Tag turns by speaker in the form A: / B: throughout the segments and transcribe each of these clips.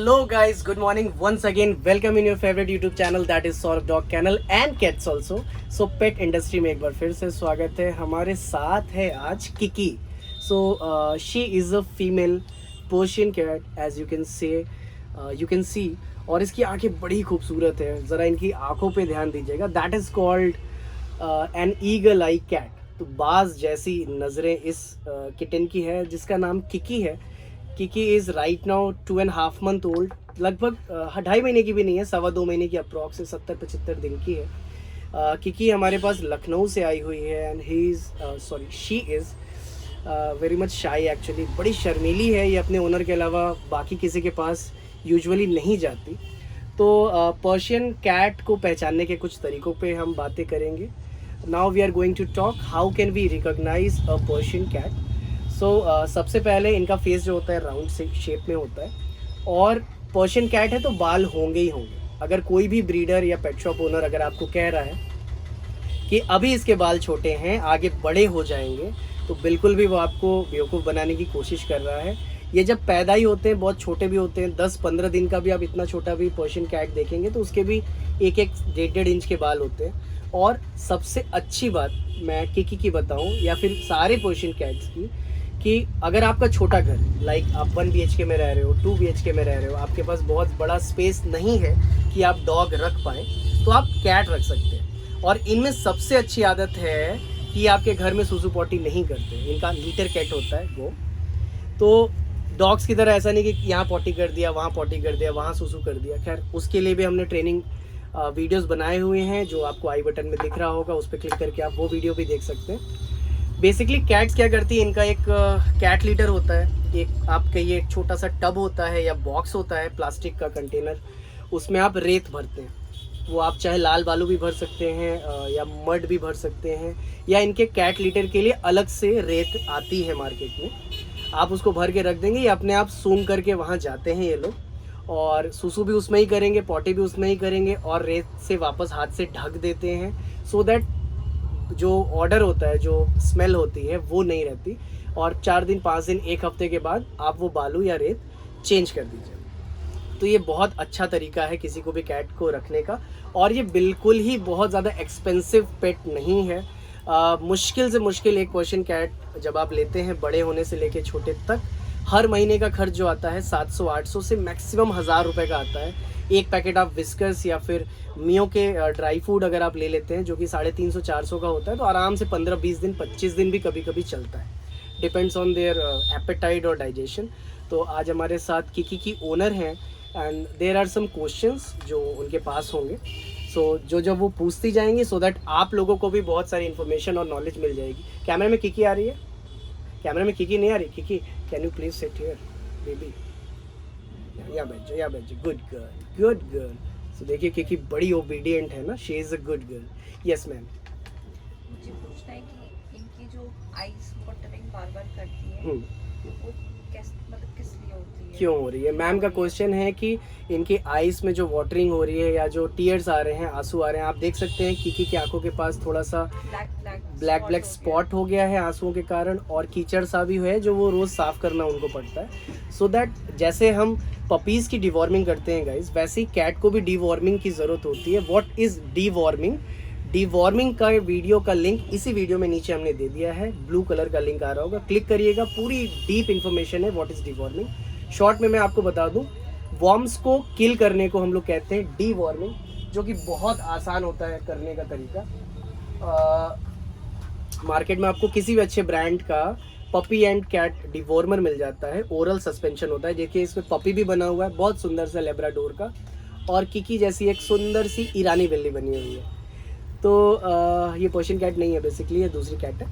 A: Hello guys, good morning once again. Welcome in your favorite YouTube channel that is Saurabh Dog Kennel and Cats also. So pet industry में एक बार फिर से स्वागत है. हमारे साथ है आज Kiki. So she is a female Persian cat as you can see और इसकी आंखें बड़ी खूबसूरत है. ज़रा इनकी आंखों पे ध्यान दीजिएगा. That is called an eagle eye cat. तो बाज जैसी नज़रें इस किटन की है जिसका नाम किकी है. Kiki is right now 2.5 month old. लगभग 2.5 महीने की भी नहीं है, 2.25 महीने की अप्रॉक्स 70-75 दिन की है. किकी हमारे पास लखनऊ से आई हुई है and she is very much शाई एक्चुअली. बड़ी शर्मीली है ये, अपने ओनर के अलावा बाकी किसी के पास यूजुअली नहीं जाती. तो पर्शियन कैट को पहचानने के कुछ तरीक़ों पे हम बातें करेंगे. Now we are going to talk how can we recognize a Persian cat. सबसे पहले इनका फेस जो होता है राउंड से शेप में होता है और पर्शियन कैट है तो बाल होंगे ही होंगे. अगर कोई भी ब्रीडर या पेट शॉप ओनर अगर आपको कह रहा है कि अभी इसके बाल छोटे हैं आगे बड़े हो जाएंगे, तो बिल्कुल भी वो आपको बेवकूफ़ बनाने की कोशिश कर रहा है. ये जब पैदा ही होते हैं बहुत छोटे भी होते हैं, 10-15 दिन का भी आप इतना छोटा भी पर्शियन कैट देखेंगे तो उसके भी 1-1 1.5 इंच के बाल होते हैं. और सबसे अच्छी बात मैं किकी की बताऊं या फिर सारे पर्शियन कैट्स की, कि अगर आपका छोटा घर लाइक आप 1 BHK में रह रहे हो, 2 BHK में रह रहे हो, आपके पास बहुत बड़ा स्पेस नहीं है कि आप डॉग रख पाएँ, तो आप कैट रख सकते हैं. और इनमें सबसे अच्छी आदत है कि आपके घर में सुसु पॉटी नहीं करते. इनका लीटर कैट होता है वो. तो डॉग्स की तरह ऐसा नहीं कि यहाँ पॉटी कर दिया, वहाँ पॉटी कर दिया, वहाँ सुसु कर दिया. खैर उसके लिए भी हमने ट्रेनिंग वीडियोस बनाए हुए हैं जो आपको आई बटन में दिख रहा होगा, उस पर क्लिक करके आप वो वीडियो भी देख सकते हैं. बेसिकली कैट्स क्या करती है, इनका एक कैट लीटर होता है, एक आप कहिए एक छोटा सा टब होता है या बॉक्स होता है प्लास्टिक का कंटेनर, उसमें आप रेत भरते हैं. वो आप चाहे लाल बालू भी भर सकते हैं या मड भी भर सकते हैं, या इनके कैट लीटर के लिए अलग से रेत आती है मार्केट में, आप उसको भर के रख देंगे. ये अपने आप सूंघ करके वहाँ जाते हैं ये लोग, और सुसु भी उसमें ही करेंगे, पॉटी भी उसमें ही करेंगे, और रेत से वापस हाथ से ढक देते हैं सो दैट जो ऑर्डर होता है, जो स्मेल होती है वो नहीं रहती. और 4 दिन 5 दिन 1 हफ्ते के बाद आप वो बालू या रेत चेंज कर दीजिए. तो ये बहुत अच्छा तरीका है किसी को भी कैट को रखने का. और ये बिल्कुल ही बहुत ज़्यादा एक्सपेंसिव पेट नहीं है. मुश्किल से मुश्किल एक पर्शियन कैट जब आप लेते हैं बड़े होने से लेके छोटे तक, हर महीने का खर्च जो आता है 700-800 से मैक्सिमम 1000 रुपये का आता है. एक पैकेट आप विस्कर्स या फिर मियो के ड्राई फूड अगर आप ले लेते हैं जो कि 350-400 का होता है, तो आराम से 15-20 दिन 25 दिन भी कभी कभी चलता है. डिपेंड्स ऑन देयर एपेटाइट और डाइजेशन. तो आज हमारे साथ किकी की ओनर हैं and there are some questions जो उनके पास होंगे. जो जब वो पूछती जाएंगी सो दैट आप लोगों को भी बहुत सारी इन्फॉर्मेशन और नॉलेज मिल जाएगी. कैमरे में किकी आ रही है? कैमरे में किकी नहीं आ रही? Kiki can you please sit here baby. या बैठ जाओ. Good girl. सो देखिए किकी बड़ी ओबीडियंट है ना, she is a good girl. Yes ma'am.
B: मुझे पूछना है कि इनकी जो आईज वाटरिंग बार-बार करती है वो किस लिए होती है,
A: क्यों हो रही है? मैम का क्वेश्चन है कि इनकी आईज में जो वाटरिंग हो रही है या जो टीयर्स आ रहे हैं, आंसू आ रहे हैं, आप देख सकते हैं किकी की आंखों के पास थोड़ा सा ब्लैक स्पॉट हो गया है आंसुओं के कारण, और कीचड़ सा भी है जो वो रोज़ साफ़ करना उनको पड़ता है. सो दैट जैसे हम पपीज़ की डिवॉर्मिंग करते हैं गाइज, वैसे ही कैट को भी डिवॉर्मिंग की ज़रूरत होती है. व्हाट इज़ डिवॉर्मिंग का वीडियो का लिंक इसी वीडियो में नीचे हमने दे दिया है. ब्लू कलर का लिंक आ रहा होगा, क्लिक करिएगा. पूरी डीप इन्फॉर्मेशन है व्हाट इज़ डिवॉर्मिंग. शॉर्ट में मैं आपको बता दूं, वॉर्म्स को किल करने को हम लोग कहते हैं डिवॉर्मिंग, जो कि बहुत आसान होता है करने का तरीका. मार्केट में आपको किसी भी अच्छे ब्रांड का पपी एंड कैट डिवॉर्मर मिल जाता है. ओरल सस्पेंशन होता है. देखिए इसमें पपी भी बना हुआ है बहुत सुंदर सा लेब्राडोर का, और किकी जैसी एक सुंदर सी ईरानी बिल्ली बनी हुई है. तो ये पर्शियन कैट नहीं है, बेसिकली ये दूसरी कैट है.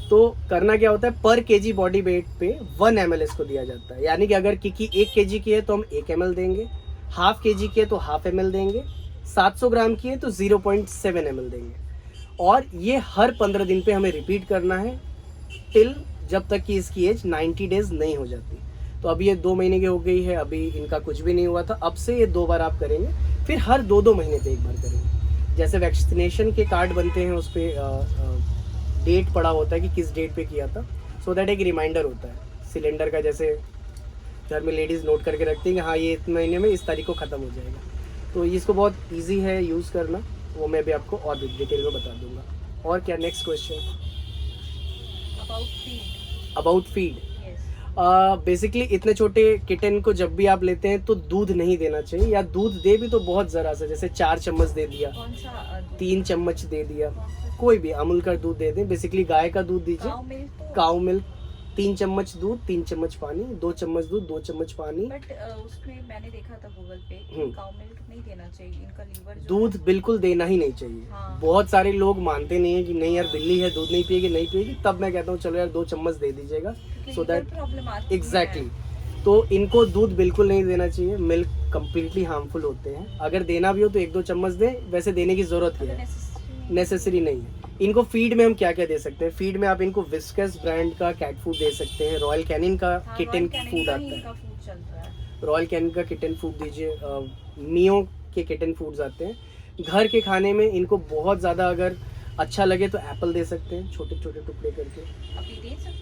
A: तो करना क्या होता है, पर केजी बॉडी वेट पे 1 ml इसको दिया जाता है. यानी कि अगर किकी 1 kg की है तो हम 1 ml देंगे, ½ kg की है तो ½ ml देंगे, 700 ग्राम की है तो 0.7 ml देंगे. और ये हर 15 दिन पे हमें रिपीट करना है टिल जब तक कि इसकी एज 90 डेज नहीं हो जाती. तो अभी ये 2 महीने की हो गई है, अभी इनका कुछ भी नहीं हुआ था. अब से ये 2 बार आप करेंगे, फिर हर 2-2 महीने पे 1 बार करेंगे. जैसे वैक्सीनेशन के कार्ड बनते हैं उस पर डेट पड़ा होता है कि किस डेट पे किया था, सो दैट एक रिमाइंडर होता है. सिलेंडर का जैसे घर में लेडीज़ नोट करके रखती हैं कि हाँ ये इस महीने में इस तारीख को ख़त्म हो जाएगा। तो इसको बहुत ईजी है यूज़ करना, वो मैं भी आपको और डिटेल में बता दूंगा। और क्या next question? About feed. Basically इतने छोटे किटन को जब भी आप लेते हैं तो दूध नहीं देना चाहिए, या दूध दे भी तो बहुत ज़रा सा, जैसे 4 चम्मच दे दिया, 3 चम्मच दे दिया, कोई भी अमूल का दूध दे दें। बेसिकली गाय का दूध दीजिए, काऊ मिल्क 3 चम्मच दूध, 3 चम्मच पानी, 2 चम्मच दूध, 2 चम्मच पानी।
B: बट उसमें मैंने देखा था गूगल पे, काऊ मिल्क नहीं देना चाहिए, इनका लीवर
A: दूध बिल्कुल देना ही नहीं चाहिए।
B: हाँ।
A: बहुत सारे लोग मानते नहीं है कि नहीं यार बिल्ली है दूध नहीं पिएगी, नहीं पिएगी, तब मैं कहता हूँ चलो यार 2 चम्मच दे दीजिएगा, सो दैट एग्जैक्टली। तो इनको दूध बिल्कुल नहीं देना चाहिए, मिल्क कम्प्लीटली हार्मफुल होते हैं। अगर देना भी हो तो 1-2 चम्मच दें, वैसे देने की जरूरत क्या है, नेसेसरी नहीं है। इनको फीड में हम क्या क्या दे सकते हैं? फीड में आप इनको विस्कस ब्रांड का कैट फूड दे सकते हैं, रॉयल कैनिन का किटन फूड आता है, रॉयल कैनिन का किटन फूड दीजिए, मियो के किटन फूड्स आते हैं। घर के खाने में इनको बहुत ज़्यादा अगर अच्छा लगे तो एप्पल दे सकते हैं, छोटे छोटे टुकड़े करके,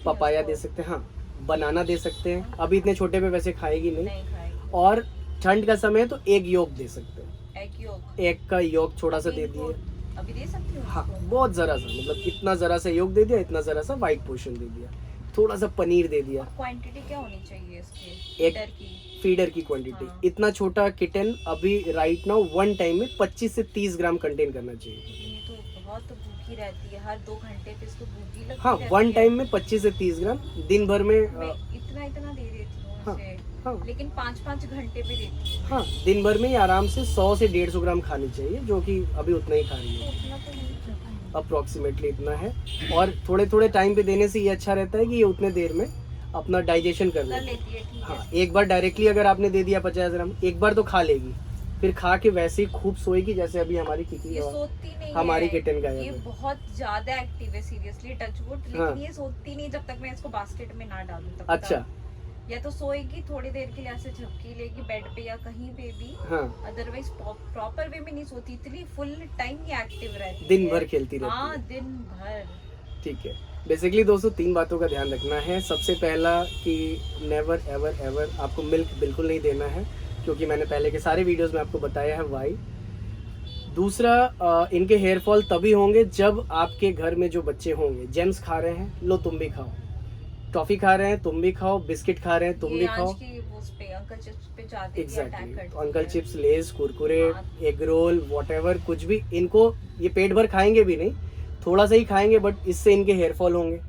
A: पपाया दे सकते हैं, हाँ, बनाना दे सकते हैं। अभी इतने छोटे पे वैसे खाएगी नहीं। और ठंड का समय है तो एग योक दे सकते हैं, एग का योक थोड़ा सा दे दिए,
B: अभी दे सकती हूँ।
A: हाँ, बहुत ज़रा सा, मतलब इतना ज़रा सा योग दे दिया, इतना ज़रा सा वाइट पोर्शन दे दिया, थोड़ा सा पनीर दे दिया।
B: क्वांटिटी क्या होनी चाहिए इसकी?
A: एक फीडर की क्वांटिटी।
B: हाँ।
A: इतना छोटा किटन अभी राइट नाउ वन टाइम में 25 से 30 ग्राम कंटेन करना चाहिए।
B: ये तो बहुत भूखी रहती है, हर 2 घंटे पे इसको भूखी लगती
A: हाँ,
B: रहती
A: वन
B: है।
A: टाइम में 25 से 30 ग्राम दिन भर में
B: मैं इतना दे देती हूँ
A: हाँ,
B: उसे,
A: हाँ,
B: लेकिन 5-5 घंटे पे देती हूँ।
A: हाँ, दिन भर में ही आराम से 100 से 150 ग्राम खानी चाहिए, जो कि अभी उतना ही खा रही है,
B: उतना तो नहीं खाता है।
A: अप्रोक्सीमेटली इतना है। और थोड़े थोड़े टाइम पे देने से ये अच्छा रहता है कि ये उतने देर में अपना डाइजेशन कर
B: कर
A: लेती
B: लेती है, ठीक
A: हाँ,
B: है।
A: एक बार डायरेक्टली अगर आपने दे दिया 50 ग्राम, एक बार तो खा लेगी, फिर खा के वैसे ही खूब सोएगी, जैसे अभी हमारी किकी
B: ये सोती नहीं
A: हमारी
B: है,
A: किटन का
B: ये बहुत ज्यादा एक्टिव है सीरियसली, टचवुड, लेकिन
A: हाँ।
B: ये सोती नहीं जब तक मैं इसको बास्केट में ना डालूं तब
A: अच्छा,
B: तक। या तो सोएगी थोड़ी देर के लिए, ऐसे झपकी लेगी बेड पे या कहीं पे भी,
A: हाँ,
B: अदरवाइज प्रॉपर वे में नहीं सोती, इतनी फुल टाइम ये एक्टिव रहती है,
A: दिन भर खेलती रहती
B: हाँ,
A: है।
B: दिन भर।
A: ठीक है, बेसिकली दोस्तों 3 बातों का ध्यान रखना है। सबसे पहला कि नेवर एवर एवर आपको मिल्क बिल्कुल नहीं देना है, क्योंकि मैंने पहले के सारे वीडियोस में आपको बताया है वाई। दूसरा, इनके हेयर फॉल तभी होंगे जब आपके घर में जो बच्चे होंगे, जेम्स खा रहे हैं, लो तुम भी खाओ, टॉफी खा रहे हैं तुम भी खाओ, बिस्किट खा रहे हैं तुम भी खाओ, एग्जैक्टली, अंकल चिप्स, लेज, कुरकुरे, एग रोल, वॉटेवर, कुछ भी, इनको ये पेट भर खाएंगे भी नहीं, थोड़ा सा ही खाएंगे, बट इससे इनके हेयर फॉल होंगे,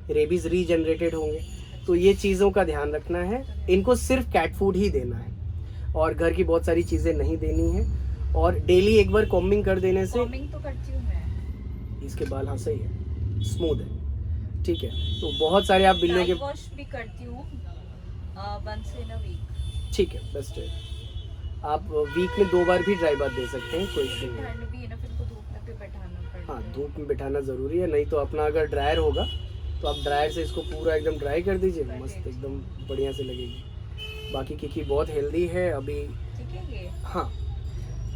A: रेबीज रीजनरेटेड होंगे। तो ये चीज़ों का ध्यान रखना है। इनको सिर्फ कैट फूड ही देना है और घर की बहुत सारी चीज़ें नहीं देनी है। और डेली एक बार कॉम्बिंग कर देने से
B: कॉम्बिंग तो करती हूँ मैं,
A: इसके बाल हाँ सही है, स्मूथ है, ठीक है। तो बहुत सारे आप बिल्लियों के
B: वॉश भी करती हूँ वंस इन अ वीक,
A: ठीक है, बेस्ट है। आप वीक में 2 बार भी ड्राई बाथ दे सकते हैं, कोई इशू नहीं है।
B: ठंड भी है ना, फिर को धूप में भी बैठाना पड़ता
A: हाँ,
B: है।
A: धूप में बिठाना ज़रूरी है, नहीं तो अपना अगर ड्रायर होगा तो आप ड्रायर से इसको पूरा एकदम ड्राई कर दीजिए, मस्त एकदम बढ़िया से लगेगी। बाकी किकी बहुत हेल्दी है अभी,
B: ठीक है ये।
A: हाँ।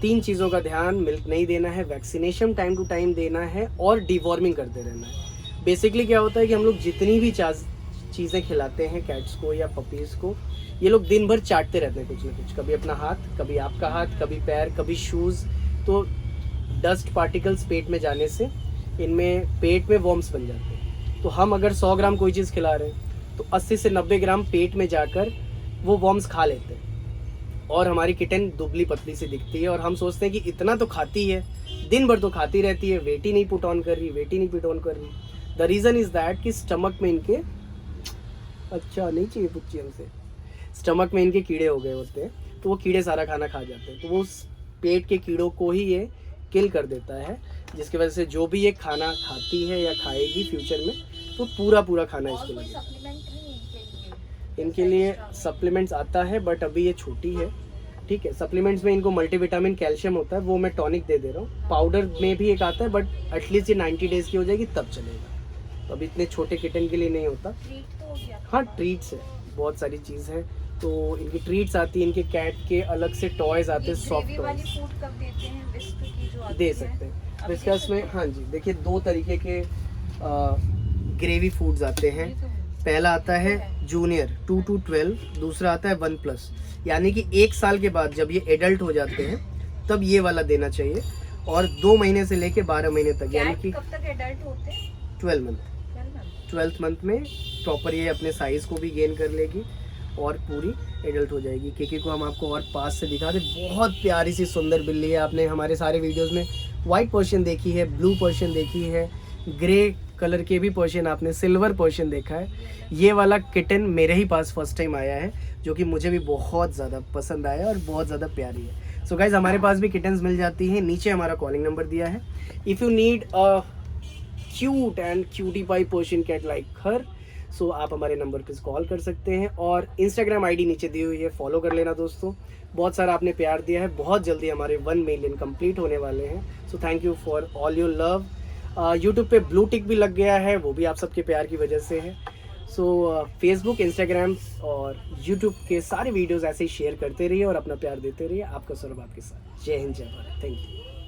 A: 3 चीज़ों का ध्यान, मिल्क नहीं देना है, वैक्सीनेशन टाइम टू टाइम देना है और डिवॉर्मिंग करते रहना है। बेसिकली क्या होता है कि हम लोग जितनी भी चीज़ें खिलाते हैं कैट्स को या पपीज़ को, ये लोग दिन भर चाटते रहते हैं कुछ ना कुछ, कभी अपना हाथ, कभी आपका हाथ, कभी पैर, कभी शूज़। तो डस्ट पार्टिकल्स पेट में जाने से इनमें पेट में वॉर्म्स बन जाते हैं। तो हम अगर 100 ग्राम कोई चीज़ खिला रहे हैं तो 80 से 90 ग्राम पेट में जाकर वो वॉर्म्स खा लेते हैं और हमारी किटन दुबली पतली सी दिखती है। और हम सोचते हैं कि इतना तो खाती है, दिन भर तो खाती रहती है, वेट ही नहीं पुट ऑन कर रही, वेट ही नहीं पुट ऑन कर रही। द रीज़न इज़ दैट कि स्टमक में इनके, अच्छा नहीं चाहिए पुच्ची हमसे, स्टमक में इनके कीड़े हो गए होते हैं, तो वो कीड़े सारा खाना खा जाते हैं, तो वो उस पेट के कीड़ों को ही ये किल कर देता है, जिसकी वजह से जो भी ये खाना खाती है या खाएगी फ्यूचर में, तो पूरा खाना
B: और
A: इसको
B: कोई
A: लगेगा।
B: सप्लीमेंट नहीं
A: इनके लिए सप्लीमेंट्स आता है, बट अभी ये छोटी है, ठीक है। सप्लीमेंट्स में इनको मल्टीविटामिन, कैल्शियम होता है, वो मैं टॉनिक दे रहा हूँ। पाउडर में भी एक आता है, बट एटलीस्ट ये 90 डेज़ की हो जाएगी तब चलेगा। तो अभी इतने छोटे किटन के लिए नहीं होता।
B: ट्रीट तो हो गया।
A: हाँ, ट्रीट्स है, बहुत सारी चीज़ है, तो इनकी ट्रीट्स आती है। इनके कैट के अलग से टॉयज आते हैं, सॉफ्ट
B: ग्रेवी वाली
A: टॉयज
B: फूड कब देते हैं? विस्क की जो आती
A: दे
B: है,
A: सकते हैं।
B: अभी
A: विस्कस
B: दे
A: में
B: सकते
A: हाँ जी, देखिए 2 तरीके के ग्रेवी फूड्स आते हैं।
B: ये तो है।
A: पहला आता है जूनियर 2 to 12, दूसरा आता है 1+, यानी कि 1 साल के बाद जब ये एडल्ट हो जाते हैं तब ये वाला देना चाहिए, और 2 महीने से लेके 12 महीने तक, यानी कि
B: कब तक एडल्ट होते हैं?
A: 12 मंथ। 12th मंथ में प्रॉपर ये अपने साइज़ को भी गेन कर लेगी और पूरी एडल्ट हो जाएगी। किकी को हम आपको और पास से दिखा दें, बहुत प्यारी सी सुंदर बिल्ली है। आपने हमारे सारे वीडियोस में वाइट पर्शियन देखी है, ब्लू पर्शियन देखी है, ग्रे कलर के भी पर्शियन, आपने सिल्वर पर्शियन देखा है। ये वाला किटन मेरे ही पास फर्स्ट टाइम आया है, जो कि मुझे भी बहुत ज़्यादा पसंद आया और बहुत ज़्यादा प्यारी है। सो गाइज, हमारे पास भी किटन्स मिल जाती हैं। नीचे हमारा कॉलिंग नंबर दिया है। If you need a cute and cutie pie Persian cat like her, so आप हमारे नंबर पे कॉल कर सकते हैं, और इंस्टाग्राम आईडी नीचे दी हुई है, फॉलो कर लेना दोस्तों। बहुत सारा आपने प्यार दिया है, बहुत जल्दी हमारे 1 मिलियन कंप्लीट होने वाले हैं। So thank you for all your love. YouTube पे ब्लू टिक भी लग गया है, वो भी आप सबके प्यार की वजह से है। सो फेसबुक, इंस्टाग्राम और यूट्यूब के सारे वीडियोज़ ऐसे ही शेयर करते रहिए और अपना प्यार देते रहिए। आपका सौरभ आपके साथ। जय हिंद, जय भारत। Thank you.